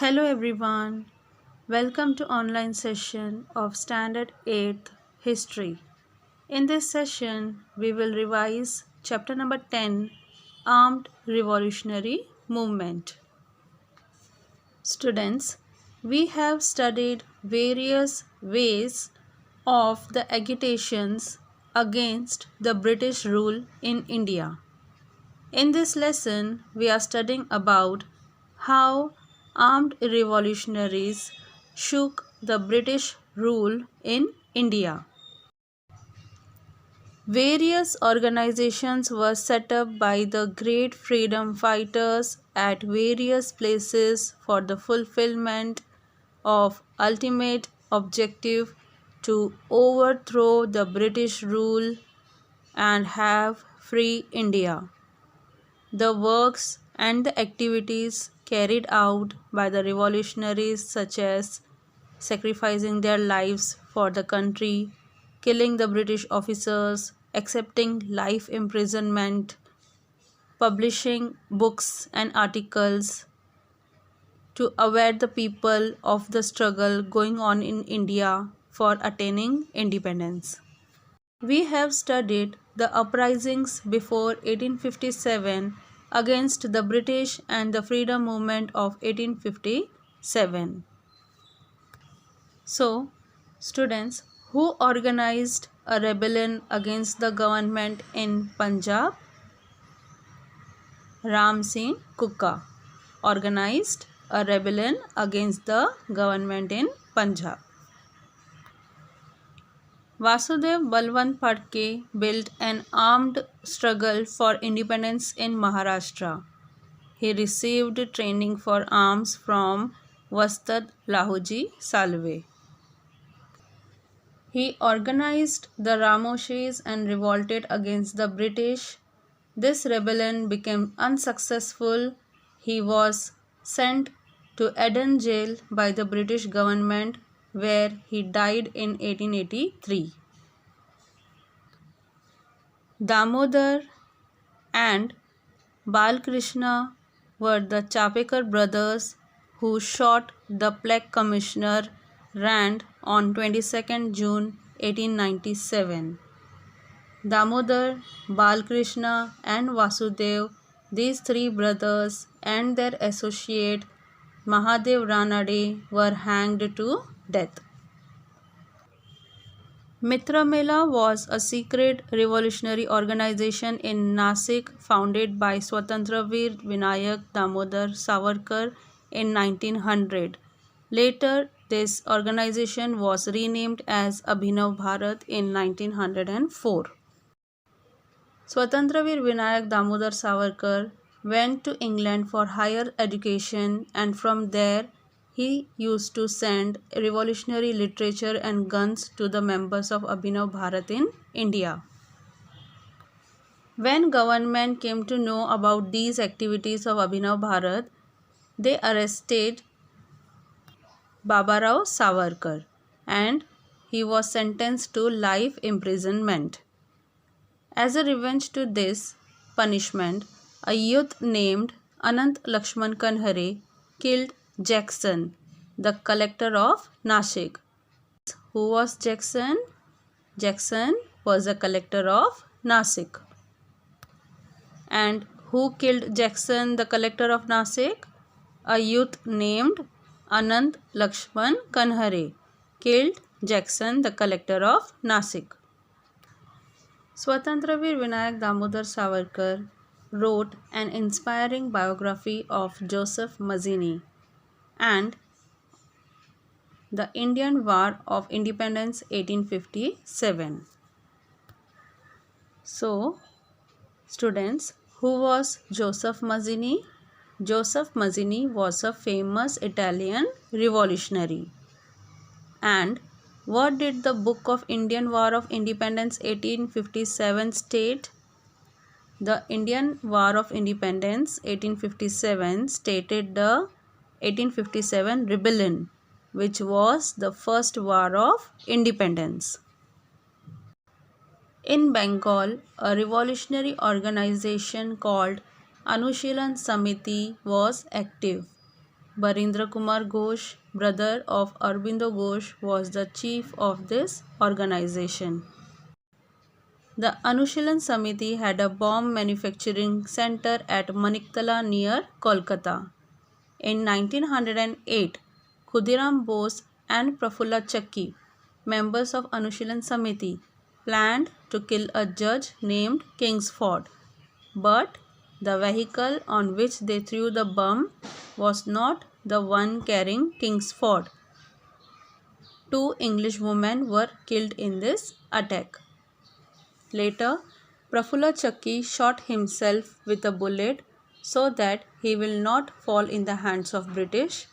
Hello everyone. Welcome to online session of Standard 8th History. In this session, we will revise chapter number 10, Armed Revolutionary Movement. Students, we have studied various ways of the agitations against the British rule in India. In this lesson, we are studying about how armed revolutionaries shook the British rule in India. Various organizations were set up by the great freedom fighters at various places for the fulfillment of ultimate objective to overthrow the British rule and have free India. The works and the activities carried out by the revolutionaries, such as sacrificing their lives for the country, killing the British officers, accepting life imprisonment, publishing books and articles to aware the people of the struggle going on in India for attaining independence. We have studied the uprisings before 1857 against the British and the freedom movement of 1857. So, students, who organized a rebellion against the government in Punjab? Ram Singh Kukka organized a rebellion against the government in Punjab. Vasudev Balwant Phadke built an armed struggle for independence in Maharashtra. He received training for arms from Vastad Lahoji Salve. He organized the Ramoshes and revolted against the British. This rebellion became unsuccessful. He was sent to Eden jail by the British government, where he died in 1883. Damodar and Balkrishna were the Chapekar brothers who shot the Plague Commissioner Rand on 22nd June 1897. Damodar, Balkrishna and Vasudev, these three brothers and their associate Mahadev Ranade were hanged to death. Mitra Mela was a secret revolutionary organization in Nasik founded by Swatantraveer Vinayak Damodar Savarkar in 1900. Later, this organization was renamed as Abhinav Bharat in 1904. Swatantraveer Vinayak Damodar Savarkar went to England for higher education, and from there he used to send revolutionary literature and guns to the members of Abhinav Bharat in India. When government came to know about these activities of Abhinav Bharat, they arrested Babarao Savarkar and he was sentenced to life imprisonment. As a revenge to this punishment, a youth named Anant Lakshman Kanhare killed Jackson, the collector of Nashik. Who was Jackson? Jackson was the collector of Nasik. And who killed Jackson, the collector of Nasik? A youth named Anant Lakshman Kanhare killed Jackson, the collector of Nasik. Swatantraveer Vinayak Damodar Savarkar wrote an inspiring biography of Joseph Mazzini and the Indian War of Independence 1857. So, students, who was Joseph Mazzini? Joseph Mazzini was a famous Italian revolutionary. And what did the Book of Indian War of Independence 1857 state? The Indian War of Independence 1857 stated the 1857 Rebellion, which was the first war of independence. In Bengal, a revolutionary organization called Anushilan Samiti was active. Barindra Kumar Ghosh, brother of Aurobindo Ghosh, was the chief of this organization. The Anushilan Samiti had a bomb manufacturing center at Maniktala near Kolkata. In 1908, Khudiram Bose and Prafulla Chakki, members of Anushilan Samiti, planned to kill a judge named Kingsford, but the vehicle on which they threw the bomb was not the one carrying Kingsford. Two English women were killed in this attack. Later, Prafulla Chakki shot himself with a bullet so that he will not fall in the hands of British.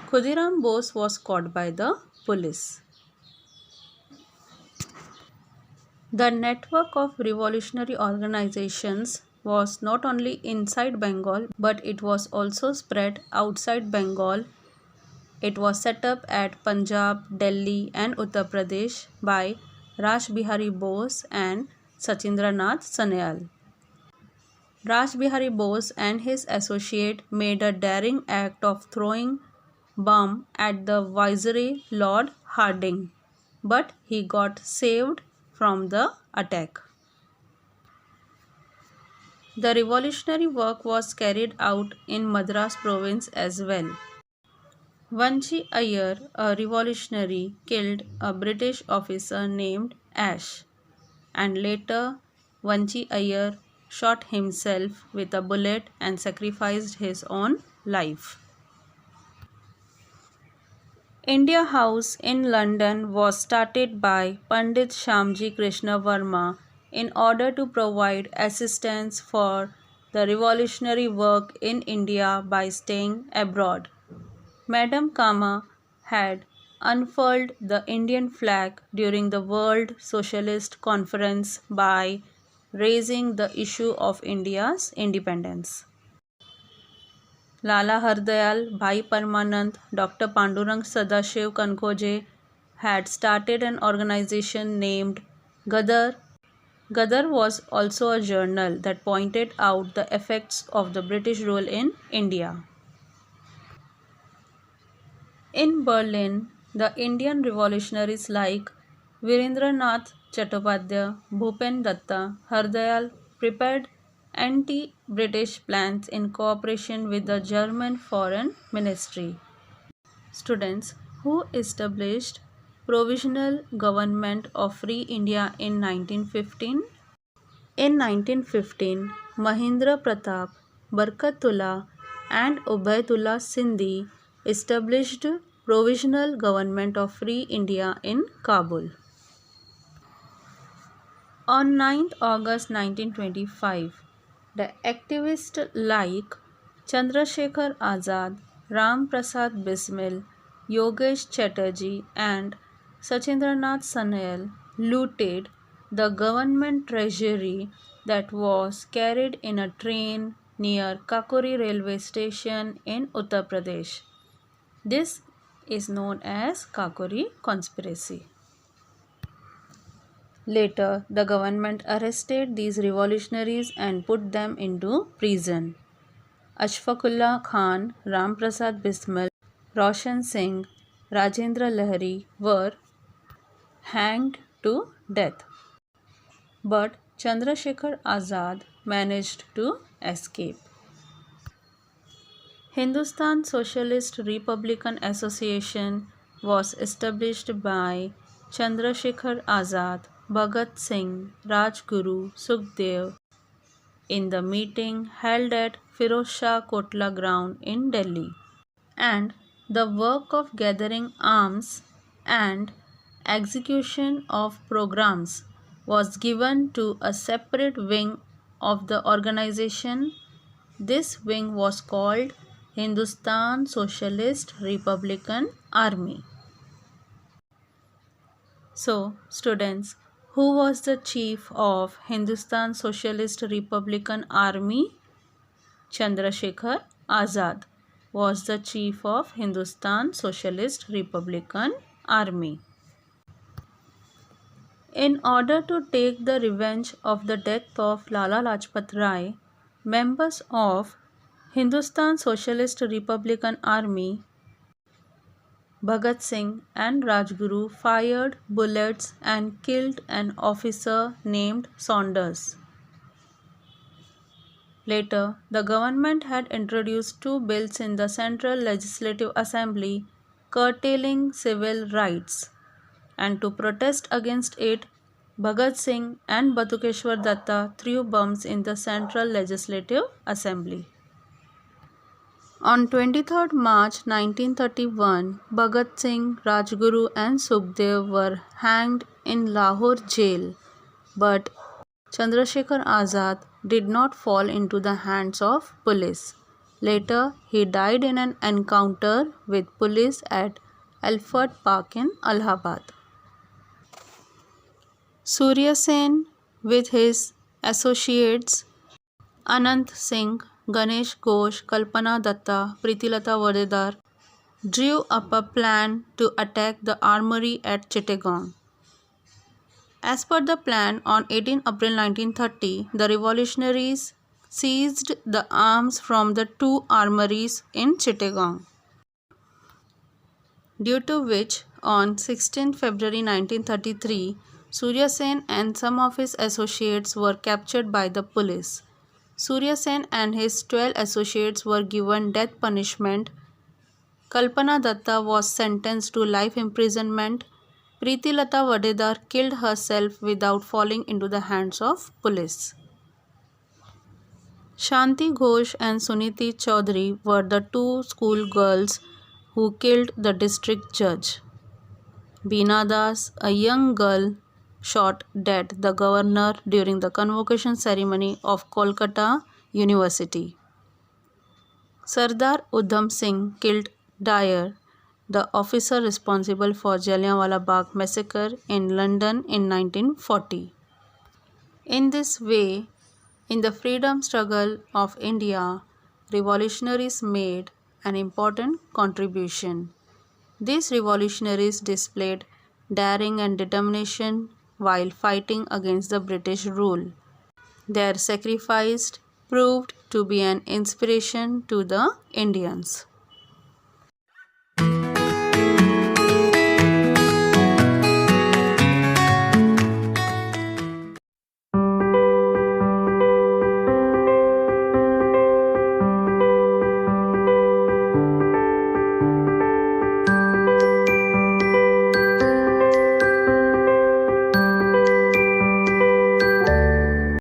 Khudiram Bose was caught by the police. The network of revolutionary organizations was not only inside Bengal but it was also spread outside Bengal. It was set up at Punjab, Delhi and Uttar Pradesh by Raj Bihari Bose and Sachindranath Sanyal. Raj Bihari Bose and his associate made a daring act of throwing bomb at the viceroy Lord Hardinge, but he got saved from the attack. The revolutionary work was carried out in Madras province as well. Vanchi Iyer, a revolutionary, killed a British officer named Ashe, and later Vanchi Iyer shot himself with a bullet and sacrificed his own life. India House in London was started by Pandit Shamji Krishna Varma in order to provide assistance for the revolutionary work in India by staying abroad. Madame Kama had unfurled the Indian flag during the World Socialist Conference by raising the issue of India's independence. Lala Hardayal, Bhai Parmanand, Dr. Pandurang Sadashiv Kankoje had started an organization named Gadar. Gadar was also a journal that pointed out the effects of the British rule in India. In Berlin, the Indian revolutionaries like Virendranath Chattopadhyay, Bhupen Datta, Hardayal prepared anti-British plans in cooperation with the German Foreign Ministry. Students who established Provisional Government of Free India in 1915. In 1915, Mahendra Pratap, Barkatullah and Ubaidullah Sindhi established Provisional Government of Free India in Kabul. On 9th August 1925, the activists like Chandrasekhar Azad, Ram Prasad Bismil, Yogesh Chatterjee and Sachindranath Sanyal looted the government treasury that was carried in a train near Kakori railway station in Uttar Pradesh. This is known as Kakori conspiracy. Later, the government arrested these revolutionaries and put them into prison. Ashfaqullah Khan, Ram Prasad Bismil, Roshan Singh, Rajendra Lahiri were hanged to death. But Chandrasekhar Azad managed to escape. Hindustan Socialist Republican Association was established by Chandrasekhar Azad, Bhagat Singh, Rajguru, Sukhdev in the meeting held at Firoz Shah Kotla ground in Delhi. And the work of gathering arms and execution of programs was given to a separate wing of the organization. This wing was called Hindustan Socialist Republican Army. So, students, who was the chief of Hindustan Socialist Republican Army? Chandrasekhar Azad was the chief of Hindustan Socialist Republican Army. In order to take the revenge of the death of Lala Lajpat Rai, members of Hindustan Socialist Republican Army, Bhagat Singh and Rajguru fired bullets and killed an officer named Saunders. Later, the government had introduced two bills in the Central Legislative Assembly curtailing civil rights, and to protest against it, Bhagat Singh and Batukeshwar Datta threw bombs in the Central Legislative Assembly. On 23rd March 1931, Bhagat Singh, Rajguru and Sukhdev were hanged in Lahore jail, but Chandrasekhar Azad did not fall into the hands of police. Later, he died in an encounter with police at Alfred Park in Allahabad. Surya Sen, with his associates Anant Singh, Ganesh Ghosh, Kalpana Datta, Pritilata Vadedar, drew up a plan to attack the armory at Chittagong. As per the plan, on 18 April 1930, the revolutionaries seized the arms from the two armories in Chittagong, due to which on 16 February 1933, Surya Sen and some of his associates were captured by the police. Surya Sen and his 12 associates were given death punishment. Kalpana Datta was sentenced to life imprisonment. Pritilata Vadedar killed herself without falling into the hands of police. Shanti Ghosh and Suniti Chaudhary were the two school girls who killed the district judge. Beena Das, a young girl, shot dead the governor during the convocation ceremony of Kolkata University. Sardar Udham Singh killed Dyer, the officer responsible for Jallianwala Bagh massacre in London in 1940. In this way, in the freedom struggle of India, revolutionaries made an important contribution. These revolutionaries displayed daring and determination while fighting against the British rule. Their sacrifice proved to be an inspiration to the Indians.